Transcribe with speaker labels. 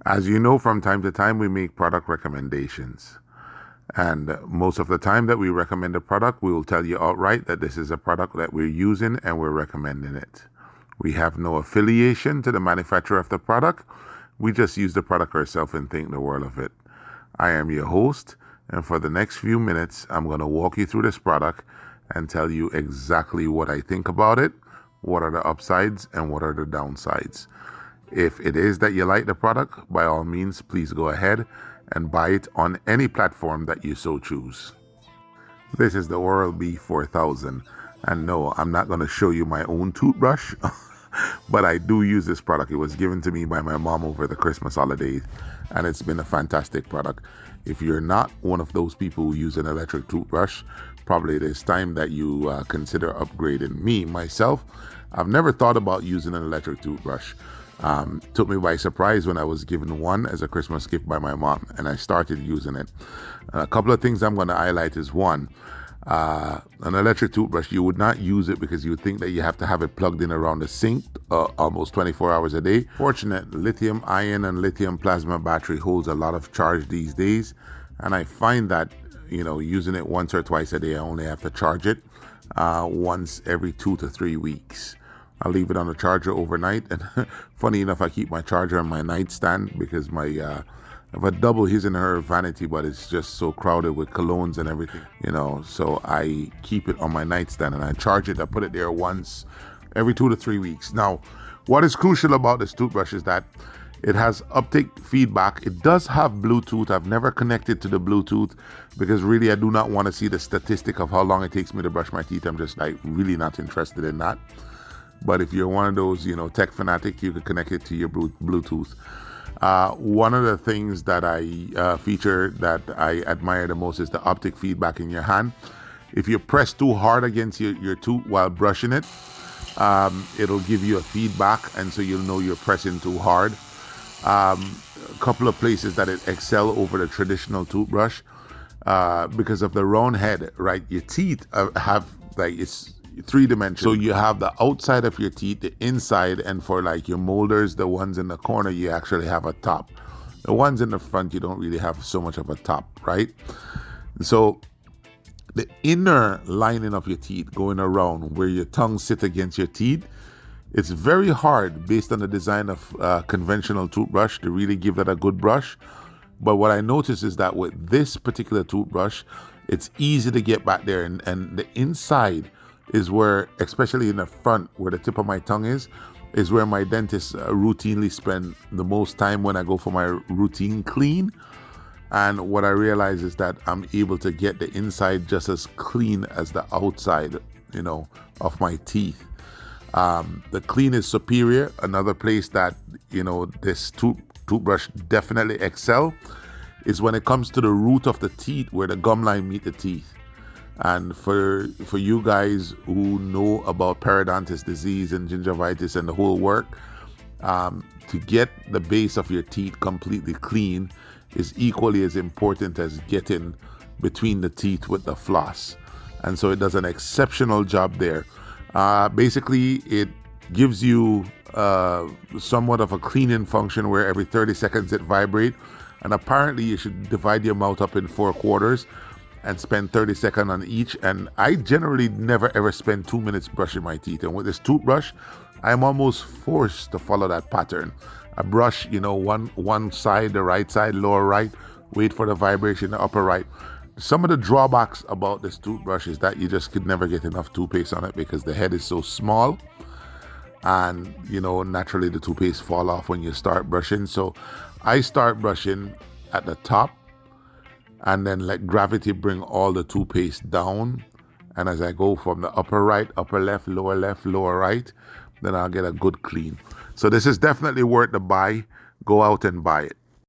Speaker 1: As you know, from time to time, we make product recommendations. And most of the time that we recommend a product, we will tell you outright that this is a product that we're using and we're recommending it. We have no affiliation to the manufacturer of the product. We just use the product ourselves and think the world of it. I am your host, and for the next few minutes, I'm going to walk you through this product and tell you exactly what I think about it, what are the upsides, and what are the downsides. If it is that you like the product, by all means, please go ahead and buy it on any platform that you so choose. This is the Oral-B 4000, and no, I'm not going to show you my own toothbrush, but I do use this product. It was given to me by my mom over the Christmas holidays, and it's been a fantastic product. If you're not one of those people who use an electric toothbrush, probably it is time that you consider upgrading. Me, myself, I've never thought about using an electric toothbrush. Took me by surprise when I was given one as a Christmas gift by my mom, and I started using it. A couple of things I'm going to highlight is one, an electric toothbrush, you would not use it because you would think that you have to have it plugged in around the sink almost 24 hours a day. Fortunate, lithium ion and lithium plasma battery holds a lot of charge these days, and I find that, using it once or twice a day, I only have to charge it once every 2 to 3 weeks. I'll leave it on the charger overnight, and funny enough, I keep my charger on my nightstand because I have a double his and her vanity, but it's just so crowded with colognes and everything, so I keep it on my nightstand and I charge it. I put it there once every 2 to 3 weeks. Now, what is crucial about this toothbrush is that it has uptake feedback. It does have Bluetooth. I've never connected to the Bluetooth because really I do not want to see the statistic of how long it takes me to brush my teeth. I'm just really not interested in that. But if you're one of those, tech fanatic, you can connect it to your Bluetooth. One of the things that I feature that I admire the most is the optic feedback in your hand. If you press too hard against your tooth while brushing it, it'll give you a feedback, and so you'll know you're pressing too hard. A couple of places that it excel over the traditional toothbrush because of the round head, right? Your teeth have it's three-dimensional. So you have the outside of your teeth, the inside, and for your molders, the ones in the corner, you actually have a top. The ones in the front, you don't really have so much of a top, right? So the inner lining of your teeth going around where your tongue sits against your teeth, it's very hard based on the design of conventional toothbrush to really give that a good brush. But what I notice is that with this particular toothbrush, it's easy to get back there, and the inside is where, especially in the front where the tip of my tongue is where my dentist routinely spend the most time when I go for my routine clean. And what I realize is that I'm able to get the inside just as clean as the outside, of my teeth. The clean is superior. Another place that, this toothbrush definitely excel is when it comes to the root of the teeth where the gum line meet the teeth. And for you guys who know about periodontitis disease and gingivitis and the whole work, to get the base of your teeth completely clean is equally as important as getting between the teeth with the floss. And so it does an exceptional job there. Basically, it gives you somewhat of a cleaning function where every 30 seconds it vibrates. And apparently you should divide your mouth up in 4 quarters and spend 30 seconds on each. And I generally never ever spend 2 minutes brushing my teeth. And with this toothbrush, I'm almost forced to follow that pattern. I brush, one side, the right side, lower right, wait for the vibration, the upper right. Some of the drawbacks about this toothbrush is that you just could never get enough toothpaste on it because the head is so small. And, naturally the toothpaste fall off when you start brushing. So I start brushing at the top, and then let gravity bring all the toothpaste down. And as I go from the upper right, upper left, lower right, then I'll get a good clean. So this is definitely worth the buy. Go out and buy it.